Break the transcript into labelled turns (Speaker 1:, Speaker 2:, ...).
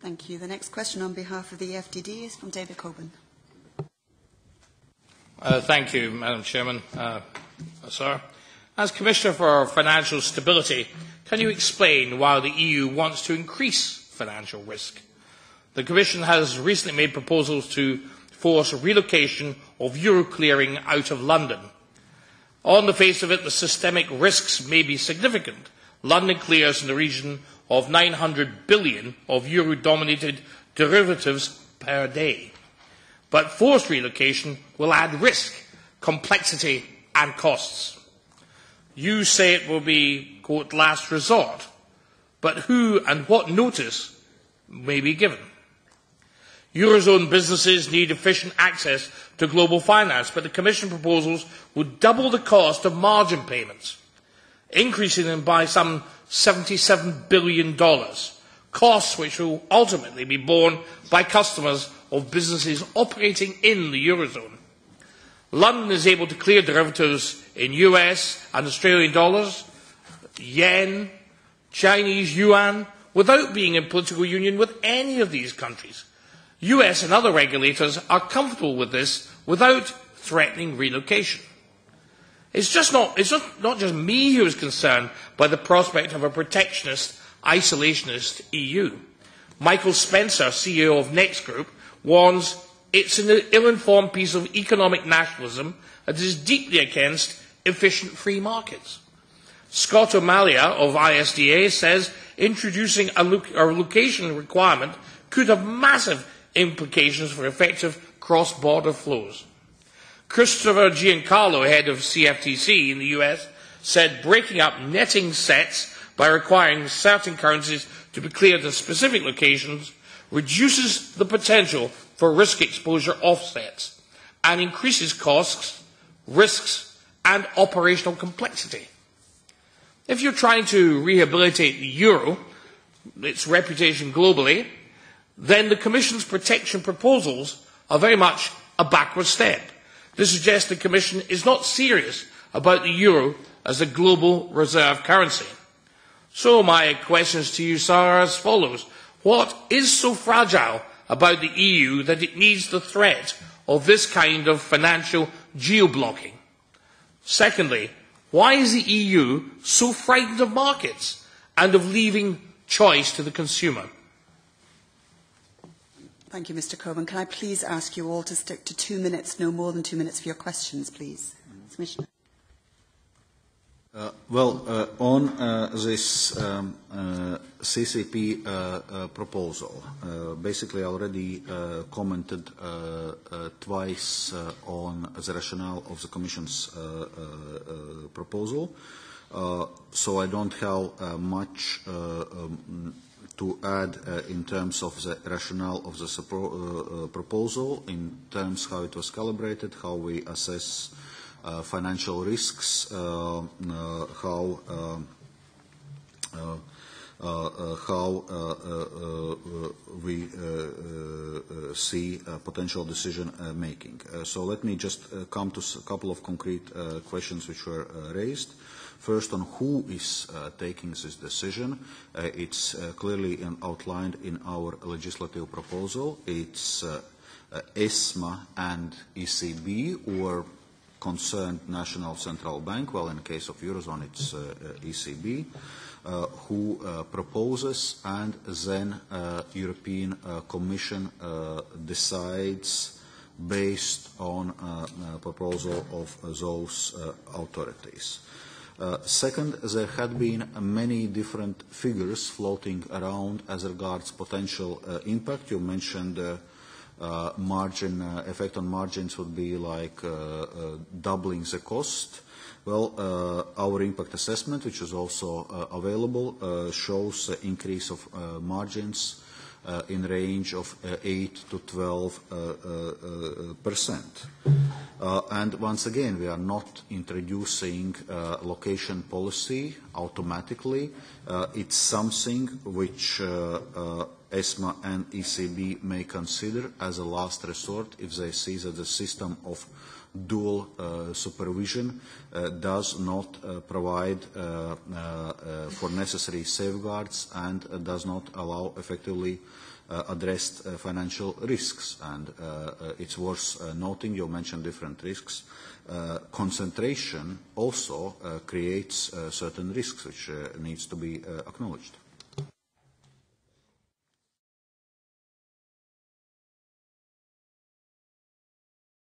Speaker 1: Thank you. The next question on behalf of the EFDD is from David Coburn.
Speaker 2: Thank you, Madam Chairman. Sir, as Commissioner for Financial Stability, can you explain why the EU wants to increase financial risk? The Commission has recently made proposals to force relocation of euro clearing out of London. On the face of it, the systemic risks may be significant. London clears in the region of 900 billion of euro-dominated derivatives per day. But forced relocation will add risk, complexity and costs. You say it will be, quote, last resort, but who and what notice may be given? Eurozone businesses need efficient access to global finance, but the Commission proposals would double the cost of margin payments, increasing them by some $77 billion, costs which will ultimately be borne by customers of businesses operating in the Eurozone. London is able to clear derivatives in US and Australian dollars, yen, Chinese yuan, without being in political union with any of these countries. US and other regulators are comfortable with this without threatening relocation. It's not just me who is concerned by the prospect of a protectionist, isolationist EU. Michael Spencer, CEO of Next Group, warns it's an ill-informed piece of economic nationalism that is deeply against efficient free markets. Scott O'Malley of ISDA says introducing a location requirement could have massive implications for effective cross-border flows. Christopher Giancarlo, head of CFTC in the US, said breaking up netting sets by requiring certain currencies to be cleared in specific locations reduces the potential for risk exposure offsets and increases costs, risks and operational complexity. If you're trying to rehabilitate the euro, its reputation globally, then the Commission's protection proposals are very much a backward step. This suggests the Commission is not serious about the euro as a global reserve currency. So my questions to you, sir, are as follows. What is so fragile about the EU that it needs the threat of this kind of financial geo-blocking? Secondly, why is the EU so frightened of markets and of leaving choice to the consumer?
Speaker 1: Thank you, Mr. Coburn. Can I please ask you all to stick to 2 minutes, no more than 2 minutes for your questions, please? Commissioner.
Speaker 3: On this CCP proposal, basically I already commented twice on the rationale of the Commission's proposal, so I don't have much to add in terms of the rationale of the proposal, in terms how it was calibrated, how we assess financial risks, how we see potential decision making. So let me just come to a couple of concrete questions which were raised. First, on who is taking this decision, it's clearly outlined in our legislative proposal. It's ESMA and ECB, or concerned national central bank, well, in the case of Eurozone, it's ECB, who proposes, and then European Commission decides based on proposal of those authorities. Second, there had been many different figures floating around as regards potential impact. You mentioned margin effect on margins would be like doubling the cost. Well, our impact assessment, which is also available, shows an increase of margins in range of 8 to 12%. And once again, we are not introducing location policy automatically. It's something which ESMA and ECB may consider as a last resort if they see that the system of dual supervision does not provide for necessary safeguards and does not allow effectively addressed financial risks. And it's worth noting, you mentioned different risks. Concentration also creates certain risks which needs to be acknowledged.